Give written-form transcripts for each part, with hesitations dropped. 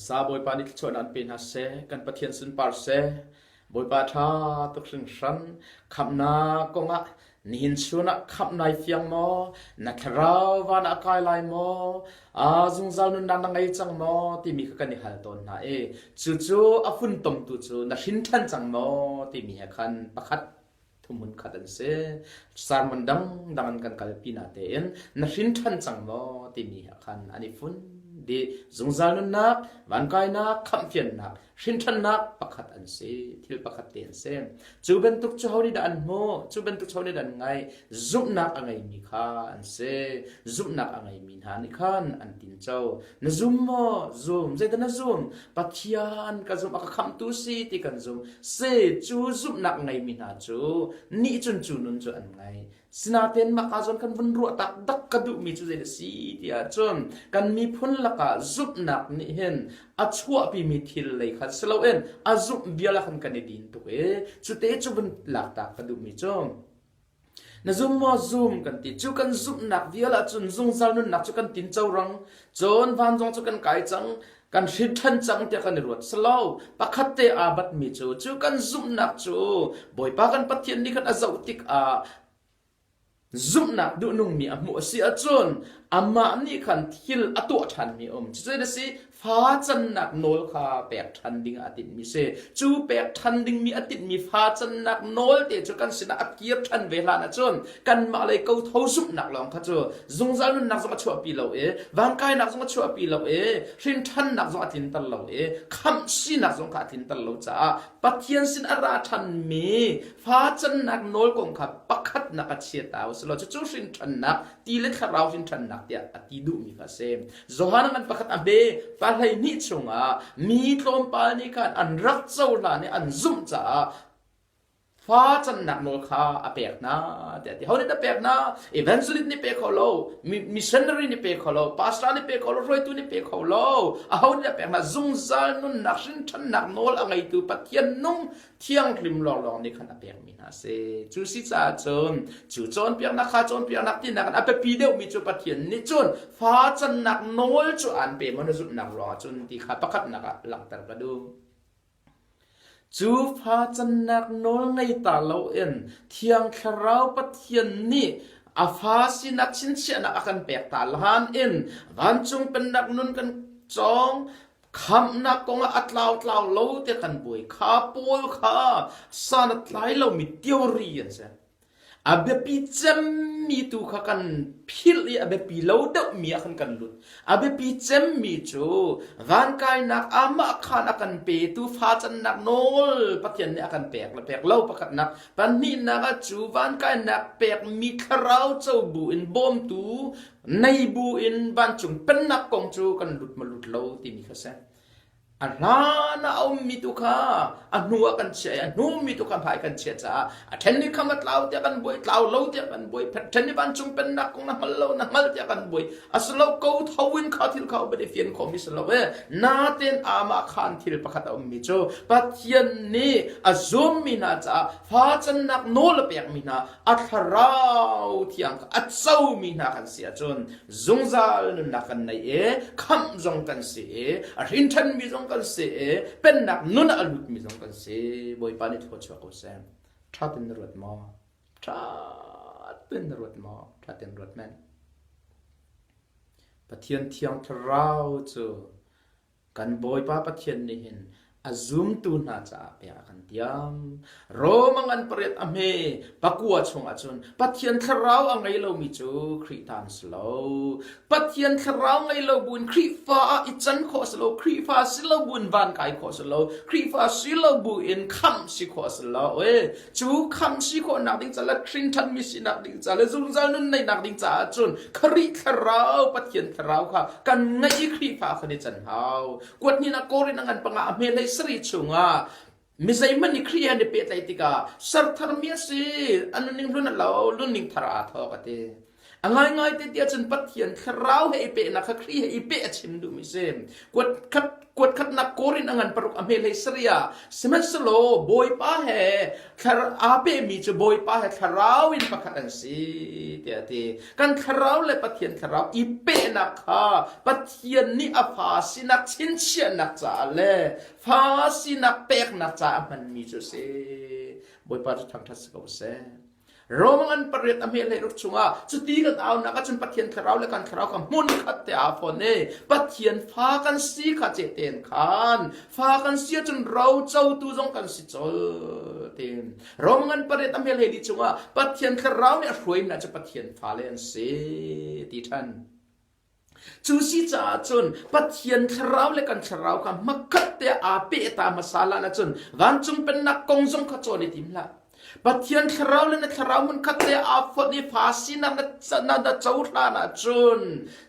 ซาบอยปานิชวนอันเป็นฮัสเซกันปะเทียนสินปาร์เซบอยปาทาตุกสิงสันขับนากงะนิหินชวนะขับนายเฟียงโมนักราวานอากายไลโมจุงซาลนุนดังไงจังโมที่มีกันนิฮัลตอนนะจู่ๆอฟุนตมตุจู่นักชินทันจังโมที่มีกันประคัดทุมุนขัดันเซสารมันดังกันกัลปีนาเตนนักชินทันจังโมที่มีกันอันนี้ฟุนดีจงจานุนักวันกายนักคำเพียนนักชินทันนักประคัดอันเซทิลประคัดเตียนเซจูเบนตุกเจ้านี่ดันโมจูเบนตุกเจ้านี่ดันไงจุบนักอะไรมีข้าอันเซจุบนักอะไรมีหานิขันอันตินเจ้านจุมโมจุมเจตนจุมปัจจัยกันจุมอักคำตุสีที่กันจุมเซจูจุบนักไงมีหาจูนี่จนจูนุนจูอันไงสนาเตนมาคาจนกันวันรัวตักดักกระดูมีจุดเดสีที่อาจนกันมีพ้นละกะจุบนักนี่เห็นอัชวะปีมีทิลเลยขัดสโลเอ็นอาจุบเบียละกันกันดินตัวจุดเตจุบันหลักตักกระดูมีจงนะซุมมอซุมกันติจูกันซุมนักเวียละจุนซุงซาลนุนนักจูกันตินเจ้ารังจนวันจงจูกันไกจังกันชิดทันจังเตียกันรวดสลาวปักขัดเตอาบัดมีจูกันซุมนักจูบ่อยปากันปัทเทียนนี่กันอาจาติกซุมนักดูนุ่งมีอมัวเสียจนอามานี่ขันทิลอตัวทันมีจะได้สิฟ้าจันนักโนลคาแปกทันดิงอติดมีเซจูแปกทันดิงมีอติดมีฟ้าจันนักโนลเตจูกันสินะอักเกียบทันเวลานะจนกันมาเลยเกาเท้าซุมนักลองขจูจงจานุนักจงมาชัวปีเราวางกายนักจงมาชัวปีเราชินทันนักจงอตินตัลเราคำสินักจงขาตินตัลเราจ้าปัทเทียนสินอาราทันมีฟ้าจันนักโนลกงขับปักขัดนักเชียตาวสโลจูชินทันนักตีเล็กขราวชินทันนักเดียอติดุมีค่ะเซมโจฮานันปักขัดอเบปาให้นิชงมีตรมปานิกันอันรักเจ้าลานี่อันซุ่มจ้าฟ้าจันนักโนคาอเปกนาแต่ที่เขาเนี่ยเปกนาอีเวนต์ลิตนี่เปกเขาโลมิชชันนารีนี่เปกเขาโลพาสตาร์นี่เปกเขาโลรอยตุนี่เปกเขาโลเขาเนี่ยเปกนาซุ่มซานุนนักชินทันนักโนลอะไรตัวปัทเทียนนุ่งเที่ยงริมหล่อนี่ขันอเปกมินาเซจูซิจ้าจนจูจนเปียกนักข้าจนเปียกนักที่นักอเปปีเดียวมีจูปัทเทียนนี่จนฟ้าจันนักโนลจูอันเปมันจุดนักรอจนที่ข้าประคัดนักหลังตะกระดูจูฟ้าจันนักโนลในตาเราเอ็นเที่ยงคราวปะเทียนนี่อาฟ้าสินักชินเชนักอากันเปกตาลานเอ็นวันจงเป็นนักนุนกันจองคำนักกงอัตลาวตลาวโลเตกันบุยข้าปูข้าสานัตไลเรามีเทียวเรียนเสอาเบปีจำมีตุขกันพิลอาเบปีโลดมีอากันลุดอาเบปีจำมีจูวันกายนักอามาขันอากันเปตุฟ้าจันนักโนลปัจจัยนี้อากันเปกและเปกเล่าประคัดนักปันนี้นักจูวันกายนักเปกมีคราวเจ้าบุอินบอมตูในบุอินบันจุงเป็นนักกงจูกันลุดมาลุดเล่าที่มีข้าเสอันนั้นเอามีตุข้าอันนัวกันเชียอันนู้มีตุข้าพายกันเชียจ้าอันเทนนี่คำว่าเล่าเดียกันบ่อยเล่าเล่าเดียกันบ่อยเทนนี่บันจุงเป็นนักกงนักมาเล่านักมาเดียกันบ่อยอัสโลกูทวินข้าทิลข้าไม่ได้เฟียนคอมิสโลเวนาเต็นอามาขันทิลประคัตเอามีโจปัจจัยนี้อาซุมมีนาจ้าฟ้าจันนักโนลเปียกมีนาอัทราวที่ยังอัดเศร้ามีนากันเสียจนจงซาลนุนักกันในคำจงกันเสียรินทันมีจงกันเสียเป็นนักนุนอลุดมีจงกันเสียบ่อยปานิทโคชวกเซมชาตินรวดมอชาตินรวดมอชาตินรวดแมนปะเทียนเทียงทราวจูกันบ่อยปาปะเทียนนี่เห็นอาซุมตูน่าจะเปียกันเตียมโรมังอันเปรียดอเมปักวัวชงอาจนปัทเทียนคราวอังไงเรามีจูครีตันสโลปัทเทียนคราวไงเราบุญครีฟ้าอิจันขอสโลครีฟ้าสิเราบุญวันกายขอสโลครีฟ้าสิเราบุญคำสิขอสโลจูคำสิขอนักดิ้งจ่าและครินทันมิสินักดิ้งจ่าและจุนจานุนในนักดิ้งจ่าจนครีคราวปัทเทียนคราวค่ะกันไงครีฟ้าคนนี้จันเฮากวดนี้นักโกรินังอันปังอาเมเลยสรีชงมิใช่มันนี่เครียดเปรตไอติกาสัตว์ธรรมีสิอันนึงรุ่นเรารุ่นนึงธาราทอกติ ง่ายๆเดียวจนปัดเทียนคราวให้เปะนักครีให้เปะชิมดูมิเซมกวดคัดนักโกรินอังันปรุกอเมเลสเรียสมัสโลบอยป้าเฮคาอาเปมีจะบอยป้าเฮคาราวอินปักขันสีเดียดีกันคาราวเลยปัดเทียนคาราวอีเปะนักค่ะปัดเทียนนี่อาฟาสินักชินเชียนักจ่าเลฟาสินักเปกนักจ่ามันมีจะเซบอยป้าจะทำทัศกาวเซโรมังปริตอเมเลรุชงาจุดที่กันเอานักจนปัทเทียนคราวและกันคราวกับมุนขัดเตอาฟอนเน่ปัทเทียนฟ้ากันสีขัดเจเตนขันฟ้ากันเสียจนเราเจ้าตูจงกันสิจเตนโรมังปริตอเมเลดิชงาปัทเทียนคราวเนี่ยรวยน่าจะปัทเทียนฟ้าเลนเสียติทันจูซีจ่าจนปัทเทียนคราวและกันคราวกับมักขัดเตอาเปตามาซาลานะจนวันจุงเป็นนักกงจงขจรติมละปัจจัยคราวและนักคราวมันคัดเตะอาฟนี่ฟาสินันเจ้าท่านะจุน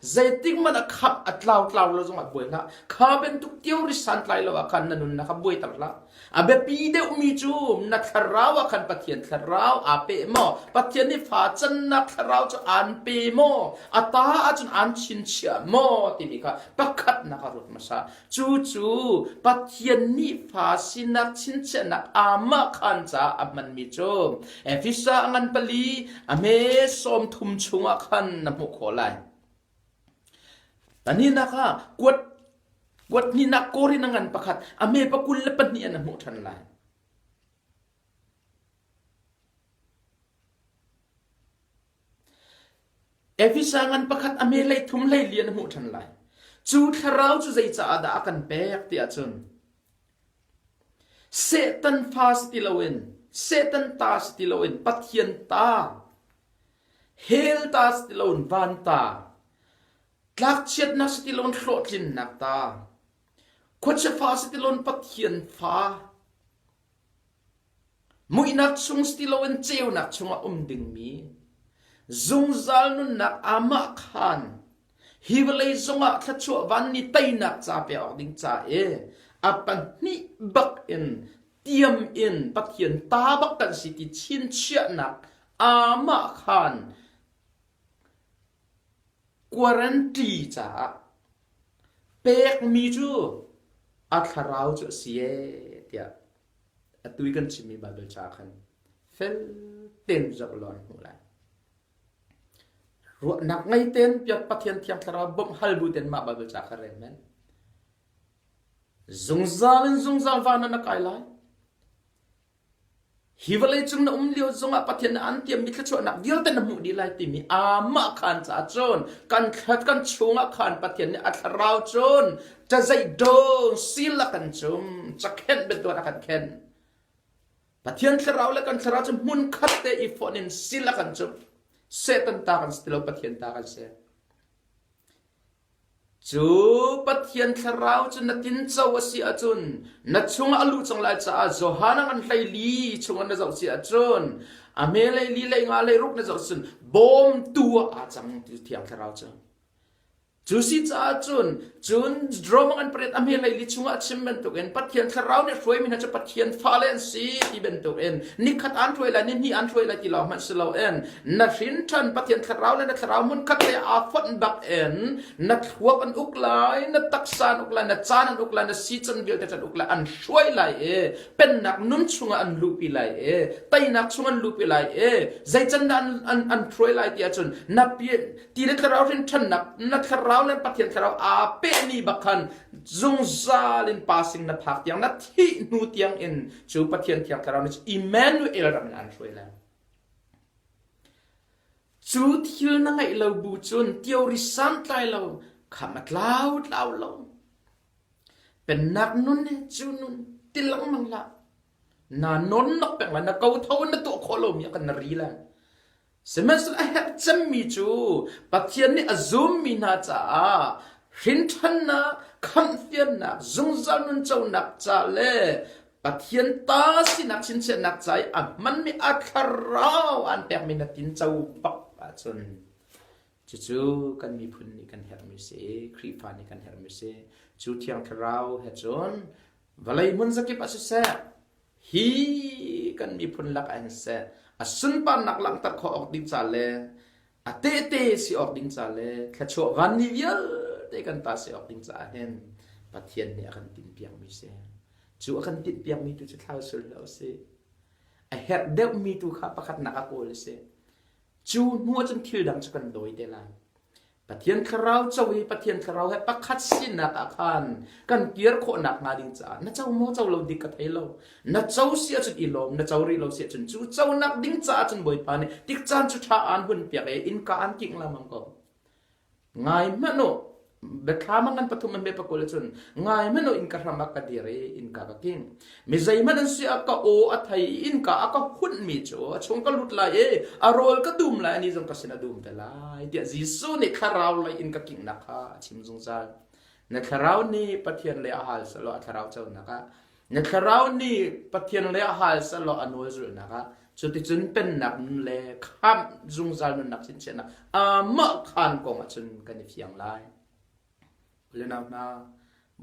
ใจติ้งมันขับอัดลาวเราจงอัดบุยละข้าเป็นทุกเที่ยวริสันไลเราอานันนุนนะครับบุยตัดละอาเบปีเดอุมิจูนักคราวอาปัจจัยคราวอาเปโมปัจจัยนี่ฟาจันนักคราวจะอันเปโมอัตาอาจจะอันชินเชียโมติมิกาปักขัดนักรุษมาซาจูปัจจัยนี่ฟาสินักชินเชียนักอามาขันจ้าอับมันมีเอฟิสางันปลีอเมสอมทุมชงขันนมุขอไลตอนนี้นะคะกวดนี่นักโกรินังันประคัดอเมปกุลเลปนีนมุทันไลเอฟิสางันประคัดอเมเลยทุมเลยเลียนมุทันไลจูทาราวจูใจจะอาดากันเปียกเตียจนเซตันฟาสติลาวินเซตันตาสติโลอินปัทเทียนตาเฮลตาสติโลอินวันตาลักเชียดนักสติโลอินโคลจินนักตาขวดเชฟ้าสติโลอินปัทเทียนฟ้ามุยนักชงสติโลอินเจียวนักชงดึงมีจงซาลนุนนักอามาขันฮิวเลยจงขัดชัววันนี้ไตนักจ่าเปียออกดิ้งจ่าอาปันนี่บักอินเตรียมอินปัทเทียนตาบักกันสิติชินเชียนักอามาขันกวรันตีจ้าเป็กมีจูอัคราวจูเสียเดียตุยกันชิมีบาเบลจ้าขันเฟลเต็มจักรลอนหัวไหลรัวนักไงเต็มเปียกปัทเทียนเทียมคราวบ่มฮัลบูเต็นมาบาเบลจ้าขันเรนแมนจงซาลวานันนักไอไลฮิวเลยจุงนะเลี้ยวจงปัทยันอันเตียมมิขจรนักเดียวแต่นมุดีไลติมีอามาขันจ่าจนกันขัดกันชงขันปัทยันอัตราวจนจะใจโดนสิละกันจุมจะเข็นเป็นตัวนักเข็นปัทยันคราวและกันคราวจะมุนขัดเตอีฟอนินสิละกันจุมเซตันตากันสติลปัทยันตากันเซจูปัทยันคราวจนนัดินเจ้าเสียจนนัดชงอลูจังไลจ้าโจฮานังอันไลลีชงอันนัดเจ้าเสียจนอเมลัยลีเลยงาเลยรุกนัดเจ้าจนบอมตัวอาจังที่เทียมคราวจนจูสิจ้าจนดรอมังอันเปรตอเมลัยลีชงอาชิมเป็นตัวเองปัทยันคราวเนี่ยช่วยมินาจะปัทยันฟาเลนซีที่เป็นตัวเองนิคัดอันช่วยละนี่อันช่วยละที่เรามันสลาวเองนัดรินทันปัทยันคราวและนัดคราวมันคัดเลยอาฟันบักเองนัดหัวกันอุกไลนัดตักซานอุกไลนัดจานันอุกไลนัดซีจันเบียร์จันอุกไลอันช่วยไลเป็นนักนุ่นชงอันลูปิไลไตนักชงอันลูปิไลใจจันอันช่วยไลที่อาจนนับเปียที่นัดคราวรินทันนัดคราวและปัทยันคราวอาเปนี่บักคันจงซาลินพาสิงนับพักยังนัดที่นูที่ยังอินจูปัทยันที่ยังคราวนี่อิมเมนูเอลรามันอันช่วยแล้วจูที่นั่งไอเราบูจุนเที่ยวริสันไตเราขมัดเราเป็นนักนุ่นเนี่ยจูนุ่นติลังมังละนานนนักเป็นละนักเกาเท่านักตัวโคโลมีกันนรีละสมัยสุดท้ายจำมีจูปัทยันนี่อซุมมีนาจ้าหินทันนะคำเฟียนนักจงจานุนเจ้านักจ้าเล่ปัทยันตาสินักชินเชนักใจมันมีอัคราอันแปลมีนักตินเจ้าบักจนจู่ๆกันมีพุนนี่กันเฮรมิเซครีฟานี่กันเฮรมิเซจู่ที่ยังคราวเฮจนวลัยมุนสกิปัสเซฮีกันมีพุนลักอันเซอสุนปานนักลังตัดขอออกดิจาเล a te si ok ding cha le kha cho gan ni vial te kan ta si ok ding cha hen pathian ni akan tin piang mi se chu akan tin piang mi tu cha thau sul lo se a het deuh mi tu kha pakhat na ka pol se chu nuwa chan thil dang cha kan doi te lai pathian kharau chawi pathian kharau he pakhat sin na ka khan kan kier kho nak na ding cha na chau mo chau lo dik ka thai lo na chau sia chun i lo na chau ri lo sia chun chu chau nak ding cha chun boi pa ne tik chan chu tha an hun pya e in ka an king la mang ko ngai ma no be khama ngan pathum man be pa ko le chun ngai ma no in ka rama ka dire in ka ka king mi zai man an sia ka o a thai in ka aka hun mi chu chung ka lut la e a rol ka dum la ni jong ka sina dum te la dia jisu ni kharau la in ka king na kha chim jong za na kharau ni pathian le a hal sa lo a kharau chau na ka na kharau ni pathian le a hal sa lo anol zu na ka chu ti chun pen nak le kham jung zal nak chin chena a ma khan ko ma chun ka ni fiang lai le na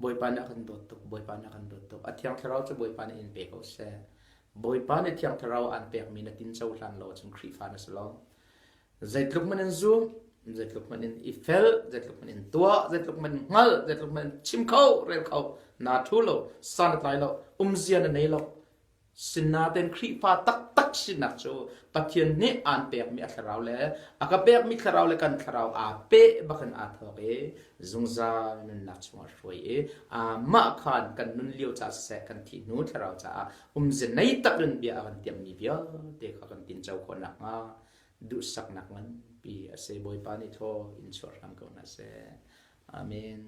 boy pa na kan dot tok boy pa na kan dot tok athiang tharau chu boy pa na in pe ko se boy pa ne thiang tharau an pek mi na tin chau hlan lo chung khri fa na slo zaitluk man en zoom zaitluk man in ifel zaitluk man in tua zaitluk man ngal zaitluk man chim khau rel khau na thulo san tai lo zian nei lo sinna ten khri fa tak tak sin nak chu pathian ne an pek mi a tharau le aka pek mi tharau le kan tharau a pe bakan a thok e zungza nun nak chwa shoi e a ma khan kan nun liu cha se kan thi nu tharau cha zin nei tak nun bia kan tiam ni bia te kha kan tin chau khon nak ma du sak nak man pi ase boy pa ni tho in short ham ko na se amen